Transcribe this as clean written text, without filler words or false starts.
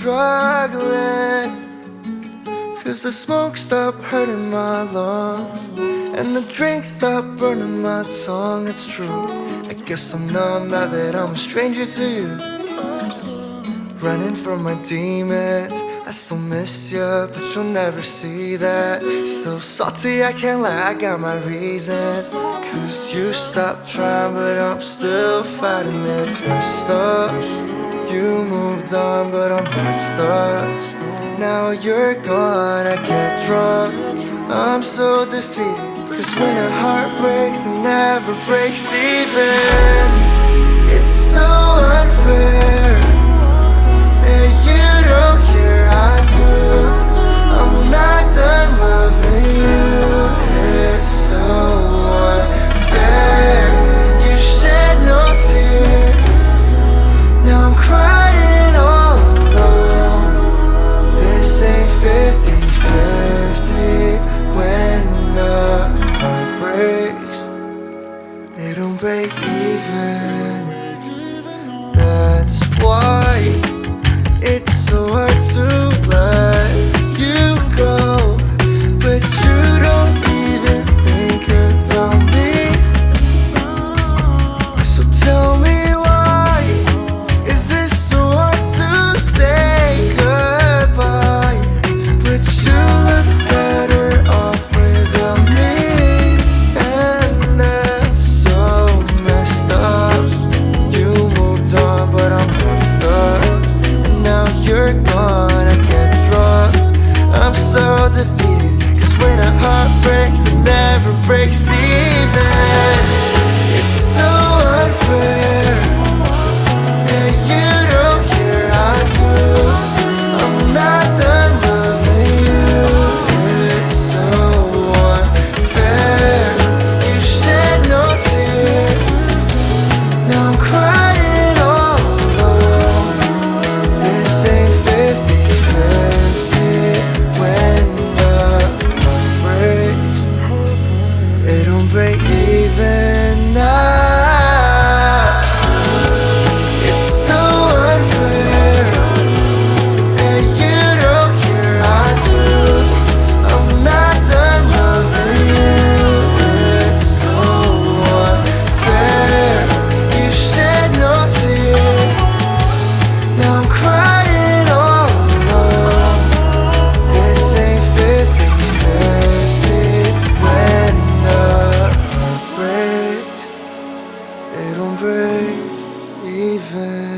struggling, 'cause the smoke stopped hurting my lungs and the drink stopped burning my tongue. It's true, I guess I'm numb now that I'm a stranger to you. Running from my demons, I still miss you, but you'll never see that. Still salty, I can't lie, I got my reasons. 'Cause you stopped trying, but I'm still fighting. It's messed up. You moved on, but I'm hurt stuck. Now you're gone, I get drunk, I'm so defeated. 'Cause when a heart breaks, it never breaks even. It's so unfair. You don't care, I do. I'm not done loving you. It's so unfair. You shed no tears, now I'm crying all alone. This ain't 50-50. When the heart breaks, they don't break even. That's why it's so hard to let you go, but you don't even think about me. So tell me, why is this so hard to say goodbye? But you look better off without me, and that's so messed up. You moved on, but I'm hurt stuck. Now you're gone, I get drunk, I'm so defeated. 'Cause when a heart breaks, it never breaks even. It's so unfair. And you don't care, I do. I'm not done loving you. It's so unfair. You shed no tears, now I'm crying all alone. This ain't 50-50. When the heart breaks, it don't break even now. It's so unfair. And you don't care, I do. I'm not done loving you. It's so unfair. You shed no tears, now I'm crying all alone. This ain't 50-50. When the heart breaks, it don't break even.